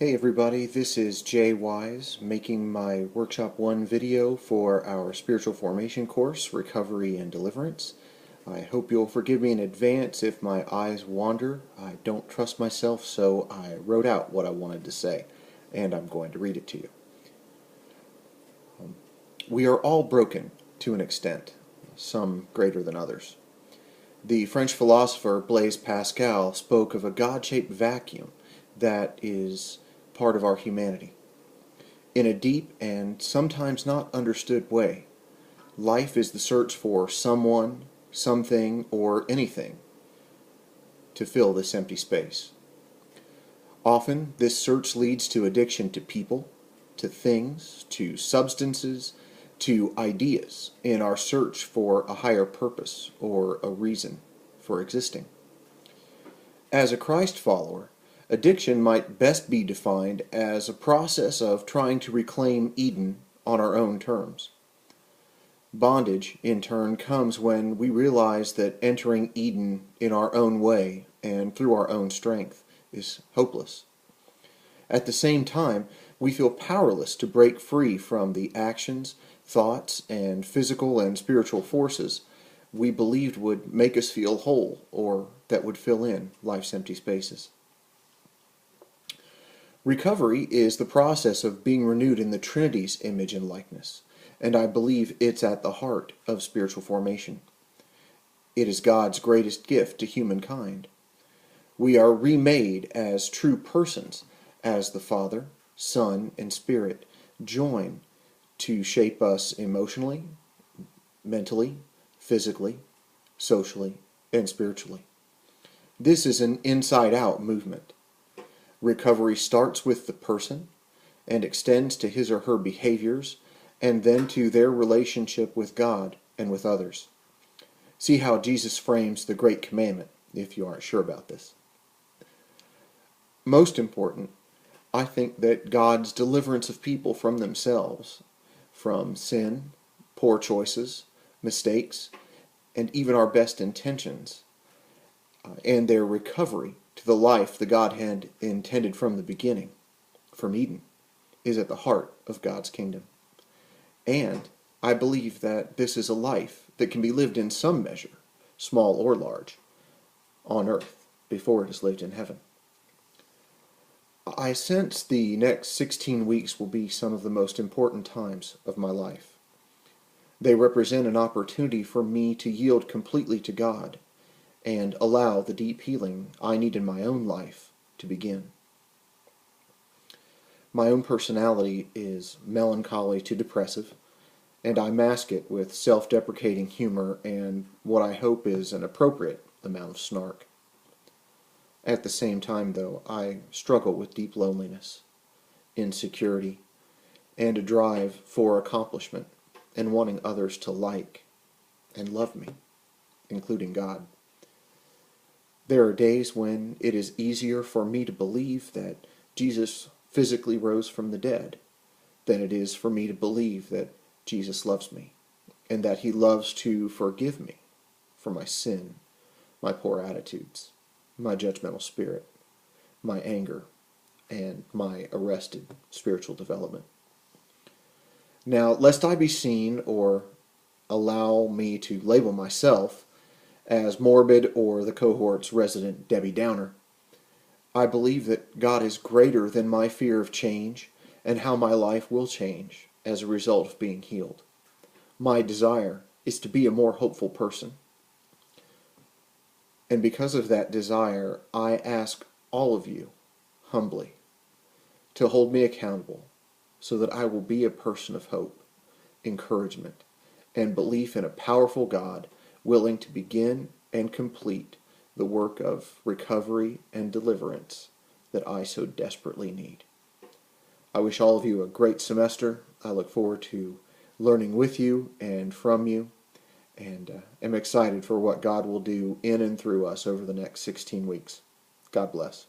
Hey everybody, this is Jay Wise making my Workshop One video for our spiritual formation course, Recovery and Deliverance. I hope you'll forgive me in advance if my eyes wander. I don't trust myself, so I wrote out what I wanted to say, and I'm going to read it to you. We are all broken to an extent, some greater than others. The French philosopher Blaise Pascal spoke of a God-shaped vacuum that is part of our humanity. In a deep and sometimes not understood way, life is the search for someone, something, or anything to fill this empty space. Often, this search leads to addiction to people, to things, to substances, to ideas in our search for a higher purpose or a reason for existing. As a Christ follower, addiction might best be defined as a process of trying to reclaim Eden on our own terms. Bondage, in turn, comes when we realize that entering Eden in our own way and through our own strength is hopeless. At the same time, we feel powerless to break free from the actions, thoughts, and physical and spiritual forces we believed would make us feel whole or that would fill in life's empty spaces. Recovery is the process of being renewed in the Trinity's image and likeness, and I believe it's at the heart of spiritual formation. It is God's greatest gift to humankind. We are remade as true persons as the Father, Son, and Spirit join to shape us emotionally, mentally, physically, socially, and spiritually. This is an inside-out movement. Recovery starts with the person and extends to his or her behaviors and then to their relationship with God and with others. See how Jesus frames the Great Commandment, if you aren't sure about this. Most important, I think that God's deliverance of people from themselves, from sin, poor choices, mistakes, and even our best intentions, and their recovery to the life the Godhead intended from the beginning, from Eden, is at the heart of God's kingdom. And I believe that this is a life that can be lived in some measure, small or large, on earth before it is lived in heaven. I sense the next 16 weeks will be some of the most important times of my life. They represent an opportunity for me to yield completely to God and allow the deep healing I need in my own life to begin. My own personality is melancholy to depressive, and I mask it with self-deprecating humor and what I hope is an appropriate amount of snark. At the same time, though, I struggle with deep loneliness, insecurity, and a drive for accomplishment and wanting others to like and love me, including God. There are days when it is easier for me to believe that Jesus physically rose from the dead than it is for me to believe that Jesus loves me and that he loves to forgive me for my sin, my poor attitudes, my judgmental spirit, my anger, and my arrested spiritual development. Now, lest I be seen or allow me to label myself as morbid or the cohort's resident Debbie Downer, I believe that God is greater than my fear of change and how my life will change as a result of being healed. My desire is to be a more hopeful person. And because of that desire, I ask all of you, humbly, to hold me accountable so that I will be a person of hope, encouragement, and belief in a powerful God willing to begin and complete the work of recovery and deliverance that I so desperately need. I wish all of you a great semester. I look forward to learning with you and from you, and am excited for what God will do in and through us over the next 16 weeks. God bless.